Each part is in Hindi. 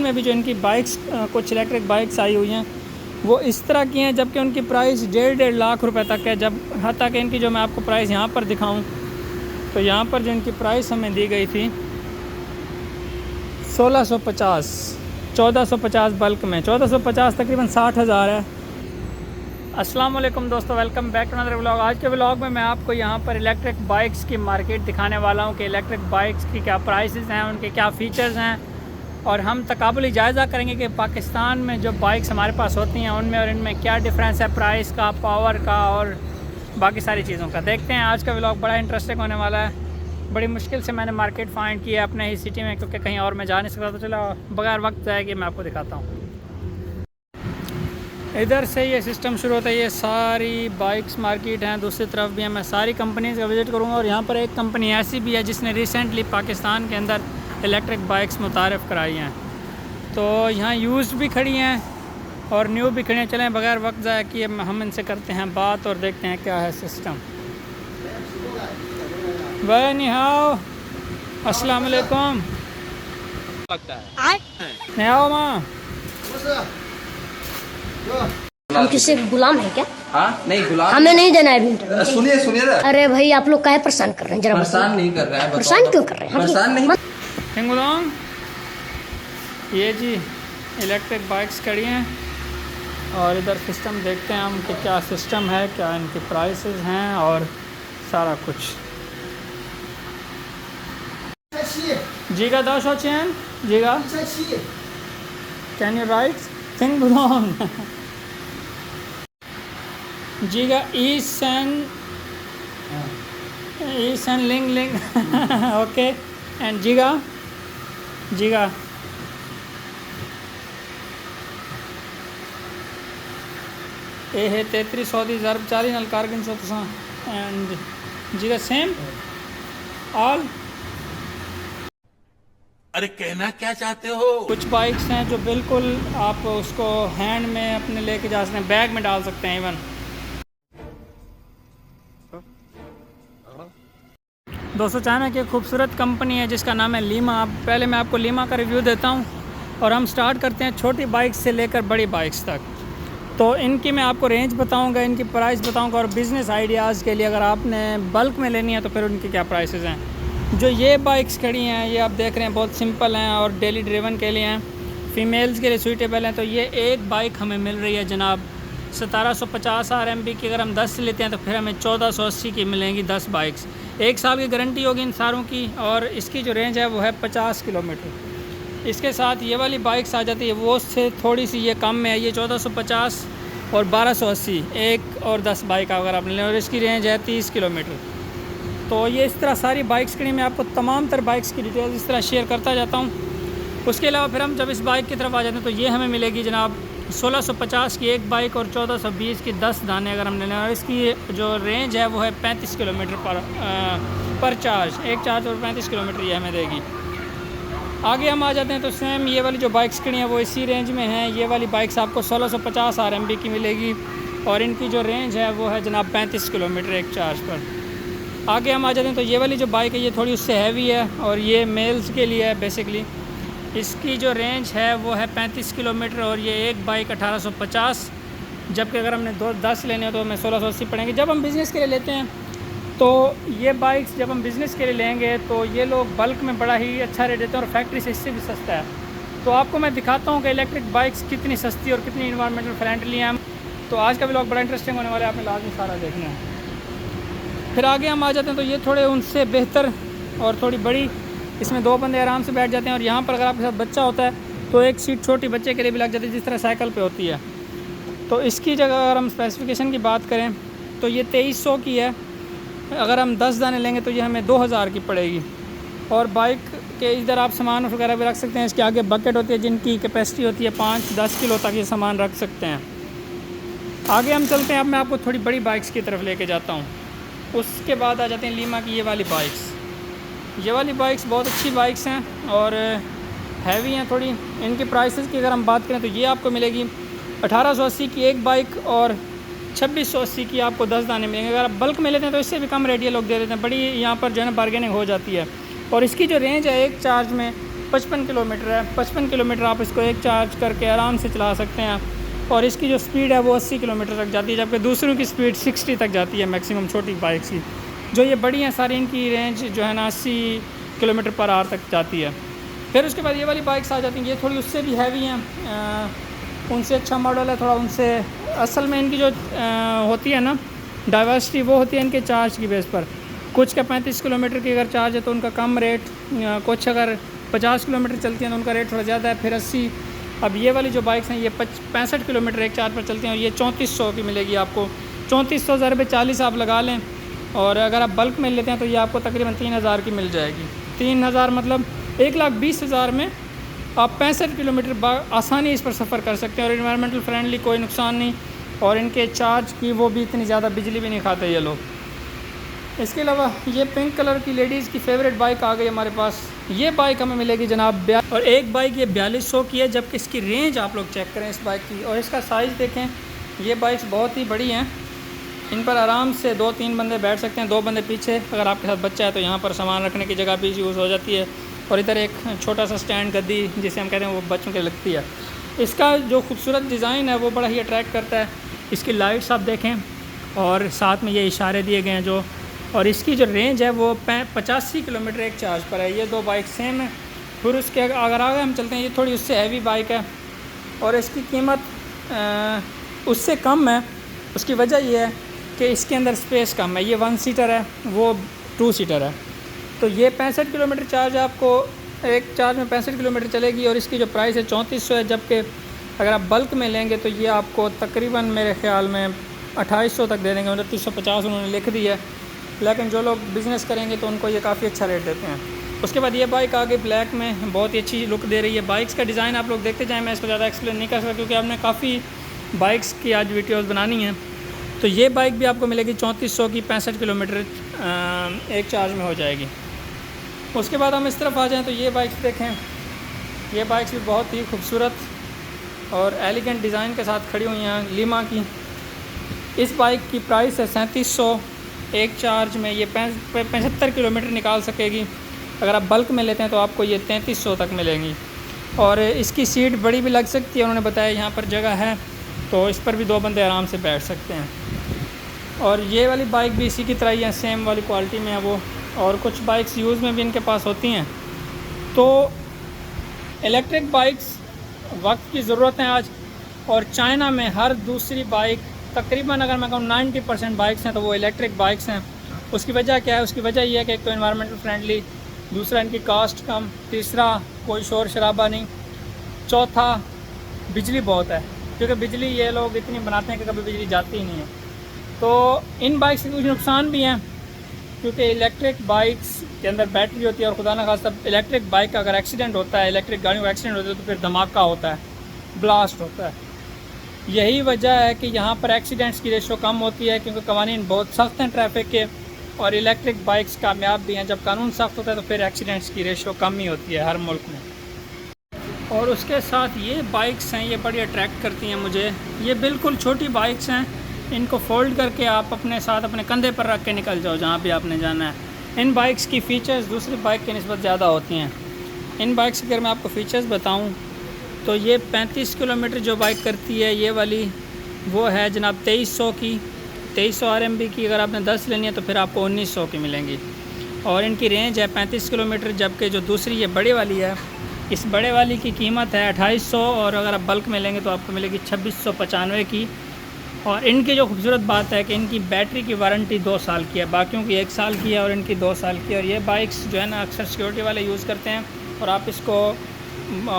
में भी जो इनकी बाइक्स कुछ इलेक्ट्रिक बाइक्स आई हुई हैं वो इस तरह की हैं, जबकि उनकी प्राइस 1.5 लाख रुपए तक है। जब हत्ता कि इनकी जो मैं आपको प्राइस यहाँ पर दिखाऊं तो यहाँ पर जो इनकी प्राइस हमें दी गई थी 1650, 1450 बल्क में, 1450 तकरीबन 60,000 है। अस्सलाम वालेकुम दोस्तों, welcome back to another vlog. आज के व्लॉग में मैं आपको यहाँ पर इलेक्ट्रिक बाइक्स की मार्केट दिखाने वाला हूँ कि इलेक्ट्रिक बाइक्स की क्या प्राइसेस हैं, उनके क्या फ़ीचर्स हैं, और हम तकाबुली जायज़ा करेंगे कि पाकिस्तान में जो बाइक्स हमारे पास होती हैं उनमें और इनमें क्या डिफरेंस है प्राइस का, पावर का और बाकी सारी चीज़ों का। देखते हैं, आज का व्लॉग बड़ा इंटरेस्टिंग होने वाला है। बड़ी मुश्किल से मैंने मार्केट फाइंड किया अपने ही सिटी में, क्योंकि कहीं और मैं जा नहीं सकता। तो चलो बगैर वक्त जाए कि मैं आपको दिखाता हूँ। इधर से ये सिस्टम शुरू होता है, ये सारी बाइक्स मार्केट हैं, दूसरी तरफ भी है। मैं सारी कंपनीज़ का विज़िट करूँगा, और यहाँ पर एक कंपनी ऐसी भी है जिसने रिसेंटली पाकिस्तान के अंदर इलेक्ट्रिक बाइक्स मुतारफ़ कराई हैं। तो यहाँ यूज़ भी खड़ी हैं और न्यू भी खड़ी हैं। चलें बगैर वक्त ज़ाया किए हम इनसे करते हैं बात और देखते हैं क्या है सिस्टम। भाई निहाओ, अस्सलाम वालेकुम। लगता है निहाओ माँ, हम किसी गुलाम है क्या? हाँ नहीं गुलाम हमें नहीं देना है अभी इंटरव्यू। सुनिए सुनिए ना, अरे भाई आप लोग काहे परेशान कर रहे हैं? जरा परेशान नहीं कर रहा है। परेशान क्यों कर रहे हैं? परेशान नहीं। हिंगुलोंग, ये जी इलेक्ट्रिक बाइक्स खड़ी हैं, और इधर सिस्टम देखते हैं हम कि क्या सिस्टम है, क्या इनकी प्राइसेस हैं और सारा कुछ। जीगा दाशो चैन जीगा कैन यू राइट थिंग बुलोंग जीगा ईसन लिंग लिंग ओके एंड जीगा ये है 33 ज़रब 40 नल कारगिन सो एंड जीगा सेम ऑल। अरे कहना क्या चाहते हो? कुछ बाइक्स हैं जो बिल्कुल आप उसको हैंड में अपने लेके जा सकते हैं, बैग में डाल सकते हैं इवन। दोस्तों चाइना की एक खूबसूरत कंपनी है जिसका नाम है लीमा। पहले मैं आपको लीमा का रिव्यू देता हूँ, और हम स्टार्ट करते हैं छोटी बाइक्स से लेकर बड़ी बाइक्स तक। तो इनकी मैं आपको रेंज बताऊँगा, इनकी प्राइस बताऊँगा, और बिज़नेस आइडियाज़ के लिए अगर आपने बल्क में लेनी है तो फिर उनकी क्या प्राइसेस हैं। जो ये बाइक्स खड़ी हैं ये आप देख रहे हैं बहुत सिंपल हैं और डेली ड्रिवन के लिए हैं, फ़ीमेल्स के लिए सूटेबल हैं। तो ये एक बाइक हमें मिल रही है जनाब 1750 RMB की। अगर हम 10 लेते हैं तो फिर हमें 1480 की मिलेंगी 10 बाइक्स। 1 साल की गारंटी होगी इन सारों की, और इसकी जो रेंज है वो है 50 किलोमीटर। इसके साथ ये वाली बाइक्स आ जाती है वो उससे थोड़ी सी ये कम में है, ये 1450 और 1280, 1 और 10 बाइक अगर आप लें, और इसकी रेंज है 30 किलोमीटर। तो ये इस तरह सारी बाइक्स की मैं आपको तमाम तर बाइक्स की डिटेल इस तरह शेयर करता जाता हूँ। उसके अलावा फिर हम जब इस बाइक की तरफ आ जाते हैं तो ये हमें मिलेगी जनाब 1650 की एक बाइक और 1420 की 10 दाने अगर हम ले लें, और इसकी जो रेंज है वो है 35 किलोमीटर पर चार्ज, एक चार्ज और 35 किलोमीटर ये हमें देगी। आगे हम आ जाते हैं तो सेम ये वाली जो बाइक्स खड़ी हैं वो इसी रेंज में हैं। ये वाली बाइक्स आपको 1650 RMB की मिलेगी, और इनकी जो रेंज है वो है जनाब 35 किलोमीटर एक चार्ज पर। आगे हम आ जाते हैं तो ये वाली जो बाइक है ये थोड़ी उससे हैवी है, और ये मेल्स के लिए है बेसिकली। इसकी जो रेंज है वो है 35 किलोमीटर, और ये एक बाइक 1850, जबकि अगर हमने 10 लेने हो तो हमें 1680 पड़ेंगे। जब हम बिज़नेस के लिए लेते हैं तो ये बाइक्स जब हम बिज़नेस के लिए लेंगे तो ये लोग बल्क में बड़ा ही अच्छा रेट देते हैं, और फैक्ट्री से इससे भी सस्ता है। तो आपको मैं दिखाता हूँ कि इलेक्ट्रिक बाइक्स कितनी सस्ती और कितनी इन्वायरमेंटल फ्रेंडली हैं। तो आज का व्लॉग बड़ा इंटरेस्टिंग होने वाला है, आपने लाजमी सारा देखना है। फिर आगे हम आ जाते हैं तो ये थोड़े उनसे बेहतर और थोड़ी बड़ी, इसमें 2 बंदे आराम से बैठ जाते हैं, और यहाँ पर अगर आपके साथ बच्चा होता है तो एक सीट छोटी बच्चे के लिए भी लग जाती है जिस तरह साइकिल पे होती है। तो इसकी जगह अगर हम स्पेसिफिकेशन की बात करें तो ये 2300 की है। अगर हम 10 दाने लेंगे तो ये हमें 2000 की पड़ेगी। और बाइक के इधर आप सामान वगैरह भी रख सकते हैं। इसके आगे बकेट होती है जिनकी कैपेसिटी होती है 5-10 किलो तक ये सामान रख सकते हैं। आगे हम चलते हैं, अब मैं आपको थोड़ी बड़ी बाइक्स की तरफ लेके जाता हूँ। उसके बाद आ जाते हैं लीमा की ये वाली बाइक्स। ये वाली बाइक्स बहुत अच्छी बाइक्स हैं और हैवी हैं थोड़ी। इनकी प्राइसेस की अगर हम बात करें तो ये आपको मिलेगी 1880 की एक बाइक, और 2680 की आपको 10 दाने मिलेंगे। अगर आप बल्क में लेते हैं तो इससे भी कम रेट ये लोग दे देते हैं। बड़ी यहाँ पर जो है ना बार्गेनिंग हो जाती है। और इसकी जो रेंज है एक चार्ज में 55 किलोमीटर है। 55 किलोमीटर आप इसको एक चार्ज करके आराम से चला सकते हैं। और इसकी जो स्पीड है वो 80 किलोमीटर तक जाती है, जबकि दूसरों की स्पीड 60 तक जाती है मैक्सिमम छोटी बाइक्स की। जो ये बड़ी हैं सारी, इनकी रेंज जो है ना 80 किलोमीटर पर आवर तक जाती है। फिर उसके बाद ये वाली बाइक्स आ जाती हैं, ये थोड़ी उससे भी हैवी हैं, उनसे अच्छा मॉडल है थोड़ा उनसे। असल में इनकी जो होती है ना डाइवर्सिटी, वो होती है इनके चार्ज की बेस पर। कुछ का 35 किलोमीटर की अगर चार्ज है तो उनका कम रेट, कुछ अगर 50 किलोमीटर चलती हैं तो उनका रेट थोड़ा ज़्यादा है, फिर 80। अब ये वाली जो बाइक्स हैं ये 65 किलोमीटर एक चार्ज पर चलती हैं और ये 3400 की मिलेगी आपको। 3400 ज़र पे 40 आप लगा लें, और अगर आप बल्क में लेते हैं तो ये आपको तकरीबन 3000 की मिल जाएगी। 3000 मतलब 1,20,000 में आप 65 किलोमीटर आसानी इस पर सफ़र कर सकते हैं। और इन्वायरमेंटल फ्रेंडली, कोई नुकसान नहीं, और इनके चार्ज की वो भी इतनी ज़्यादा बिजली भी नहीं खाते ये लोग। इसके अलावा ये पिंक कलर की लेडीज़ की फेवरेट बाइक आ गई हमारे पास। ये बाइक हमें मिलेगी जनाब और एक बाइक ये 4200 की है, जबकि इसकी रेंज आप लोग चेक करें इस बाइक की, और इसका साइज़ देखें। ये बाइक्स बहुत ही बड़ी हैं, इन पर आराम से 2-3 बंदे बैठ सकते हैं, 2 बंदे पीछे। अगर आपके साथ बच्चा है तो यहाँ पर सामान रखने की जगह भी यूज़ हो जाती है, और इधर एक छोटा सा स्टैंड गद्दी जिसे हम कहते हैं वो बच्चों के लगती है। इसका जो खूबसूरत डिज़ाइन है वो बड़ा ही अट्रैक्ट करता है। इसकी लाइट्स आप देखें, और साथ में ये इशारे दिए गए हैं जो, और इसकी जो रेंज है वो 85 किलोमीटर एक चार्ज पर है। ये 2 बाइक सेम है। फिर उसके अगर आगे हम चलते हैं, ये थोड़ी उससे हैवी बाइक है और इसकी कीमत उससे कम है। उसकी वजह ये है कि इसके अंदर स्पेस कम है। ये 1 सीटर है, वो 2 सीटर है। तो ये 65 किलोमीटर चार्ज आपको एक चार्ज में 65 किलोमीटर चलेगी, और इसकी जो प्राइस है 3400 है। जबकि अगर आप बल्क में लेंगे तो ये आपको तकरीबन मेरे ख़्याल में 2800 तक दे देंगे। 2950 उन्होंने लिख दी है, लेकिन जो लोग बिज़नेस करेंगे तो उनको ये काफ़ी अच्छा रेट देते हैं। उसके बाद ये बाइक आगे ब्लैक में बहुत ही अच्छी लुक दे रही है। बाइक्स का डिज़ाइन आप लोग देखते जाएँ, मैं इसको ज़्यादा एक्सप्लेन नहीं कर सकता क्योंकि आपने काफ़ी बाइक्स की आज वीडियोज़ बनानी है। तो ये बाइक भी आपको मिलेगी 3400 की, 65 किलोमीटर एक चार्ज में हो जाएगी। उसके बाद हम इस तरफ आ जाएं तो ये बाइक्स देखें। ये बाइक्स भी बहुत ही खूबसूरत और एलिगेंट डिज़ाइन के साथ खड़ी हुई हैं, लीमा की। इस बाइक की प्राइस है 3700 एक चार्ज में। ये 75 किलोमीटर निकाल सकेगी। अगर आप बल्क में लेते हैं तो आपको ये 3300 तक मिलेंगी, और इसकी सीट बड़ी भी लग सकती है। उन्होंने बताया यहाँ पर जगह है, तो इस पर भी 2 बंदे आराम से बैठ सकते हैं। और ये वाली बाइक भी इसी की तरह ही है, सेम वाली क्वालिटी में है वो। और कुछ बाइक्स यूज़ में भी इनके पास होती हैं। तो इलेक्ट्रिक बाइक्स वक्त की ज़रूरत है आज, और चाइना में हर दूसरी बाइक तकरीबन, अगर मैं कहूँ 90% बाइक्स हैं तो वो इलेक्ट्रिक बाइक्स हैं। उसकी वजह क्या है? उसकी वजह ये है कि एक तो एनवायरमेंटल फ्रेंडली, दूसरा इनकी कास्ट कम, तीसरा कोई शोर शराबा नहीं, चौथा बिजली बहुत है, क्योंकि बिजली ये लोग इतनी बनाते हैं कि कभी बिजली जाती ही नहीं है। तो इन बाइक्स के कुछ नुकसान भी हैं, क्योंकि इलेक्ट्रिक बाइक्स के अंदर बैटरी होती है, और खुदा ना खास्ता इलेक्ट्रिक बाइक का अगर एक्सीडेंट होता है, इलेक्ट्रिक गाड़ियों का एक्सीडेंट होता है, तो फिर धमाका होता है, ब्लास्ट होता है। यही वजह है कि यहाँ पर एक्सीडेंट्स की रेशो कम होती है, क्योंकि कवानीन बहुत सख्त हैं ट्रैफिक के, और इलेक्ट्रिक बाइक्स कामयाब भी हैं। जब कानून सख्त होता है तो फिर एक्सीडेंट्स की रेशो कम ही होती है हर मुल्क में। और उसके साथ ये बाइक्स हैं, ये बड़ी अट्रैक्ट करती हैं मुझे। ये बिल्कुल छोटी बाइक्स हैं, इनको फ़ोल्ड करके आप अपने साथ अपने कंधे पर रख के निकल जाओ जहाँ भी आपने जाना है। इन बाइक्स की फ़ीचर्स दूसरी बाइक की निस्बत ज़्यादा होती हैं। इन बाइक्स की अगर मैं आपको फ़ीचर्स बताऊँ तो ये 35 किलोमीटर जो बाइक करती है ये वाली, वो है जनाब 2300 की। 2300 RMB की अगर आपने 10 लेनी है तो फिर आपको 1900 की मिलेंगी, और इनकी रेंज है 35 किलोमीटर। जबकि जो दूसरी ये बड़े वाली है, इस बड़े वाली की कीमत है 2800, और अगर आप बल्क में लेंगे तो आपको मिलेगी 2695 की। और इनकी जो खूबसूरत बात है कि इनकी बैटरी की वारंटी 2 साल की है, बाकियों की 1 साल की है और इनकी 2 साल की है। और ये बाइक्स जो है ना अक्सर सिक्योरिटी वाले यूज़ करते हैं, और आप इसको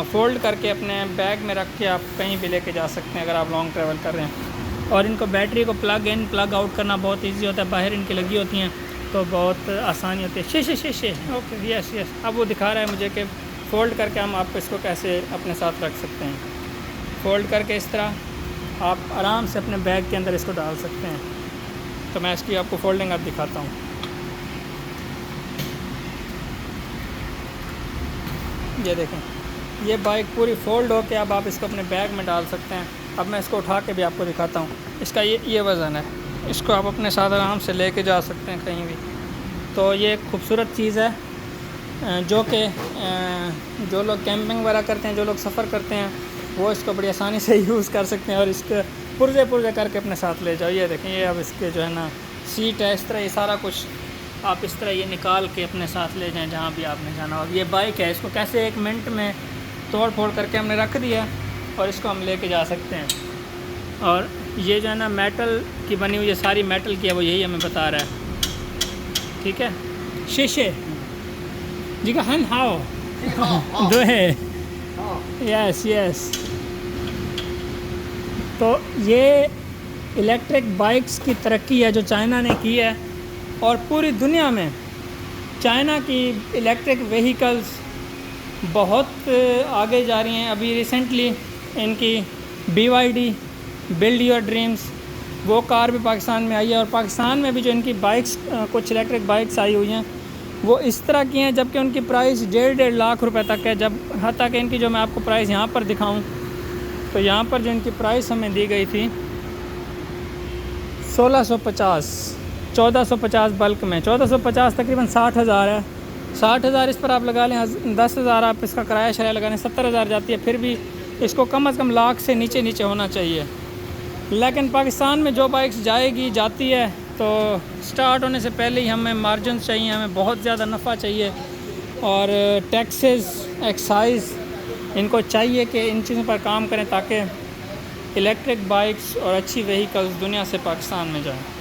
फ़ोल्ड करके अपने बैग में रख के आप कहीं भी लेके जा सकते हैं अगर आप लॉन्ग ट्रैवल कर रहे हैं। और इनको बैटरी को प्लग इन प्लग आउट करना बहुत ईजी होता है, बाहर इनकी लगी होती हैं तो बहुत आसानी होती है। शीशे ओके, यस। अब वो दिखा रहा है मुझे कि फ़ोल्ड करके हम आपको इसको कैसे अपने साथ रख सकते हैं। फ़ोल्ड करके इस तरह आप आराम से अपने बैग के अंदर इसको डाल सकते हैं। तो मैं इसकी आपको फ़ोल्डिंग अब दिखाता हूँ। ये देखें, ये बाइक पूरी फ़ोल्ड हो के अब आप इसको अपने बैग में डाल सकते हैं। अब मैं इसको उठा के भी आपको दिखाता हूँ। इसका ये वज़न है, इसको आप अपने साथ आराम से लेके जा सकते हैं कहीं भी। तो ये एक खूबसूरत चीज़ है। जो कि जो लोग कैंपिंग वगैरह करते हैं, जो लोग सफ़र करते हैं, वो इसको बड़ी आसानी से यूज़ कर सकते हैं और इसके पुर्जे करके अपने साथ ले जाओ। ये देखें, ये अब इसके जो है ना सीट है, इस तरह ये सारा कुछ आप इस तरह ये निकाल के अपने साथ ले जाएं जहाँ भी आपने जाना हो। ये बाइक है, इसको कैसे 1 मिनट में तोड़ फोड़ करके हमने रख दिया और इसको हम लेके जा सकते हैं। और ये जो है ना मेटल की बनी हुई है, सारी मेटल की है, वो यही हमें बता रहा है। ठीक है, शीशे जी का हन हाओ दो है, यस। तो ये इलेक्ट्रिक बाइक्स की तरक्की है जो चाइना ने की है, और पूरी दुनिया में चाइना की इलेक्ट्रिक व्हीकल्स बहुत आगे जा रही हैं। अभी रिसेंटली इनकी BYD बिल्ड योर ड्रीम्स, वो कार भी पाकिस्तान में आई है, और पाकिस्तान में भी जो इनकी बाइक्स कुछ इलेक्ट्रिक बाइक्स आई हुई हैं वो इस तरह की हैं, जबकि उनकी प्राइस 1.5 लाख रुपए तक है। जब हत्ता कि इनकी जो मैं आपको प्राइस यहाँ पर दिखाऊं तो यहाँ पर जो इनकी प्राइस हमें दी गई थी 1450 बल्क में, 1450 तकरीबन 60,000 है। 60,000 इस पर आप लगा लें, 10,000 आप इसका किराया शराया लगाने 70,000 जाती है, फिर भी इसको कम से कम लाख से नीचे होना चाहिए। लेकिन पाकिस्तान में जो बाइक्स जाती है तो स्टार्ट होने से पहले ही हमें मार्जिन चाहिए, हमें बहुत ज़्यादा नफ़ा चाहिए, और टैक्सेस, एक्साइज, इनको चाहिए कि इन चीज़ों पर काम करें ताकि इलेक्ट्रिक बाइक्स और अच्छी व्हीकल्स दुनिया से पाकिस्तान में जाएं।